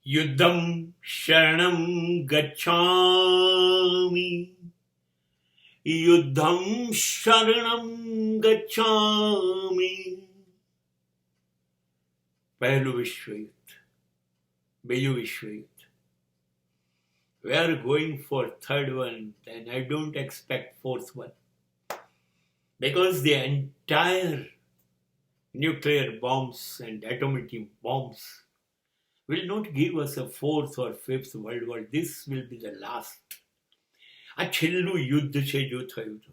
યુદ્ધમ શરણમ ગચ્છામિ, યુદ્ધમ શરણમ ગચ્છામિ. પહેલું વિશ્વયુદ્ધ, બીજું વિશ્વયુદ્ધ. We are going for third one, and I don't expect fourth one, because the entire nuclear bombs and atomic bombs will not give us a fourth or fifth world war. This will be the last. આ છેલ્લું યુદ્ધ છે જો થયું તો.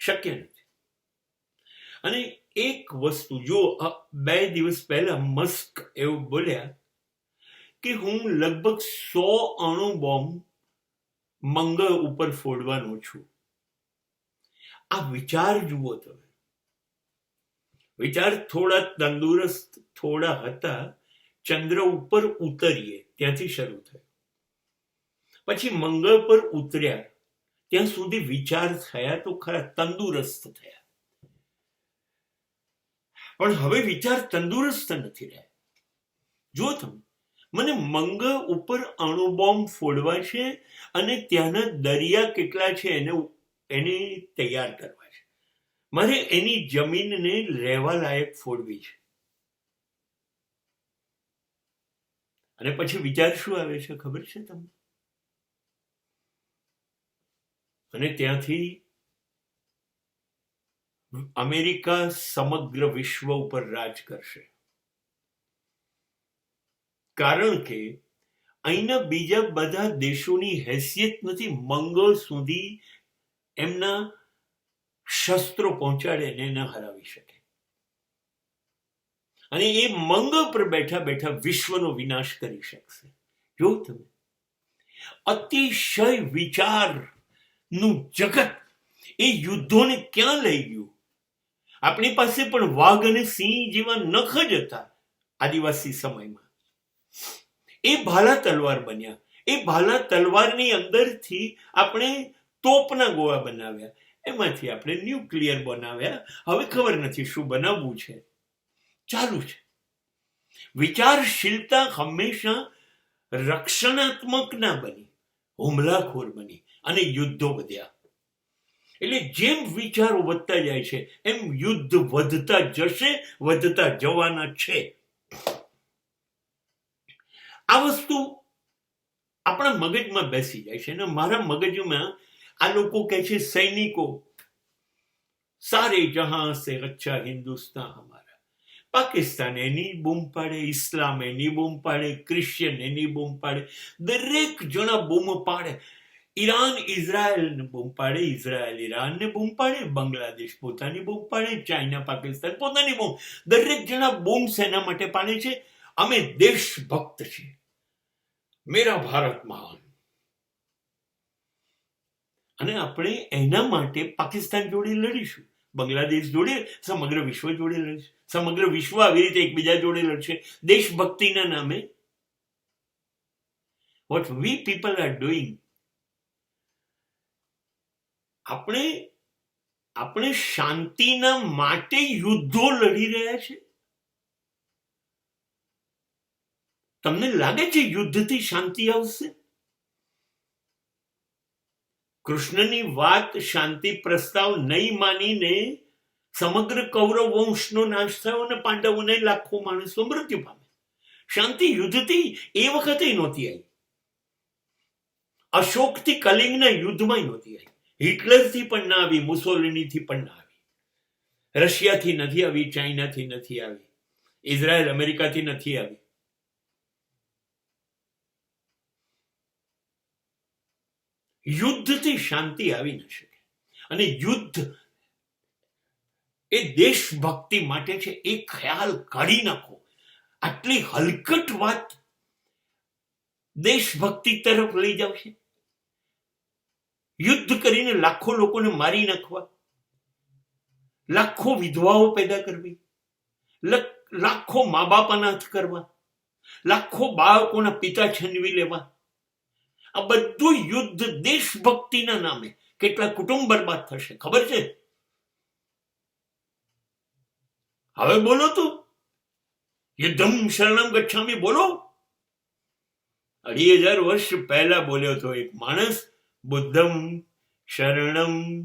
શક્ય નથી. અને એક વસ્તુ જો 2 દિવસ પહેલા મસ્ક એવું બોલ્યા કે હું લગભગ 100 અણુ બોમ્બ મંગળ ઉપર ફોડવાનો છું. આ વિચાર જુઓ તમે. વિચાર થોડા તંદુરસ્ત થોડા હતા. ચંદ્ર ઉપર ઉતરીએ ત્યાંથી શરૂ થયું, પછી મંગળ પર ઉતર્યા ત્યાં સુધી વિચાર થયા તો ખરા, તંદુરસ્ત થયા. પણ હવે વિચાર તંદુરસ્ત નથી રહ્યા. જો તમે મને મંગળ ઉપર અણુબોમ્બ ફોડવા છે અને ત્યાંના દરિયા કેટલા છે એને તૈયાર કરવા છે. મારે એની જમીનને રહેવા લાયક ફોડવી છે. અને પછી વિચાર શું આવે છે ખબર છે તમને? અને ત્યાંથી અમેરિકા સમગ્ર વિશ્વ ઉપર રાજ કરશે. કારણ કે અહીંના બીજા બધા દેશોની હેસિયત નથી મંગળ સુધી એમના શસ્ત્રો પહોંચાડે ને ન હરાવી શકે. અને એ મંગળ પર બેઠા બેઠા વિશ્વનો વિનાશ કરી શકશે. જો તમે અતિશય વિચારનું જગત એ યુદ્ધોને ક્યાં લઈ ગયું. આપણી પાસે પણ વાઘ અને સિંહ જેવા નખ જ હતા આદિવાસી સમયમાં. એ ભાલા તલવાર બન્યા. એ ભાલા તલવારની અંદરથી આપણે તોપના ગોળા બનાવ્યા, એમાંથી આપણે ન્યુક્લિયર બનાવ્યા. હવે ખબર નથી શું બનાવવું છે. ચાલુ છે. વિચારશીલતા હંમેશા રક્ષણાત્મક ના બની, હુમલાખોર બની અને યુદ્ધો વધ્યા. એટલે જેમ વિચારો વધતા જાય છે એમ યુદ્ધ વધતા જશે, વધતા જવાના છે. આ વસ્તુ આપણા મગજમાં બેસી જાય છે. અને મારા મગજમાં આ લોકો કહે છે સૈનિકો સારે જહાં સે અચ્છા હિન્દુસ્તાન હમારા. પાકિસ્તાન એની બૂમ પાડે, ઇસ્લામ એની બૂમ પાડે, ક્રિશ્ચિયન એની બૂમ પાડે, દરેક જણા બૂમ પાડે. ઈરાન ઇઝરાયલને બૂમ પાડે, ઇઝરાયલ ઈરાનને બૂમ પાડે, બાંગ્લાદેશ પોતાની બૂમ પાડે, ચાઇના પાકિસ્તાન પોતાની બૂમ. દરેક જણા બૂમ શેના માટે પાડે છે? અમે દેશભક્ત છીએ, મેરા ભારત મહાન. અને આપણે એના માટે પાકિસ્તાન જોડે લડીશું, બાંગ્લાદેશ જોડે, સમગ્ર વિશ્વ જોડે લડીશું. સમગ્ર વિશ્વ આવી રીતે એકબીજા જોડે લડશે દેશભક્તિના નામે. What we people are doing, આપણે શાંતિના માટે યુદ્ધો લડી રહ્યા છે. તમને લાગે છે યુદ્ધથી શાંતિ આવશે? કૃષ્ણની વાત શાંતિ પ્રસ્તાવ નહીં માનીને સમગ્ર કૌરવ વંશનો નાશ થયો અને પાંડવોને લાખો માણસો મૃત્યુ પામે. શાંતિ યુદ્ધથી એ વખતે નહોતી આવી. અશોકથી કલિંગના યુદ્ધમાં નહોતી આવી. હિટલરથી પણ ના આવી, મુસોલિનીથી પણ ના આવી, રશિયાથી નથી આવી, ચાઇનાથી નથી આવી, ઇઝરાયલ અમેરિકાથી નથી આવી. યુદ્ધથી શાંતિ આવી ન શકે. અને યુદ્ધ એ દેશભક્તિ માટે છે. એ ખ્યાલ કાઢી નાખો. આટલી હલકટ વાત દેશભક્તિ તરફ લઈ જશે. યુદ્ધ કરીને લાખો લોકોને મારી નાખવા, લાખો વિધવાઓ પેદા કરવી, લાખો મા બાપ અનાથ કરવા, લાખો બાળકોના પિતા છનવી લેવા. આ બધું યુદ્ધ દેશભક્તિના નામે. કેટલા કુટુંબ બરબાદ થશે ખબર છે? હવે બોલો તો. યુદ્ધમ શરણમ ગચ્છામી બોલો. 2500 વર્ષ પહેલા બોલ્યો હતો એક માણસ, બુદ્ધમ શરણમ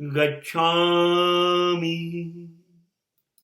ગચ્છામી.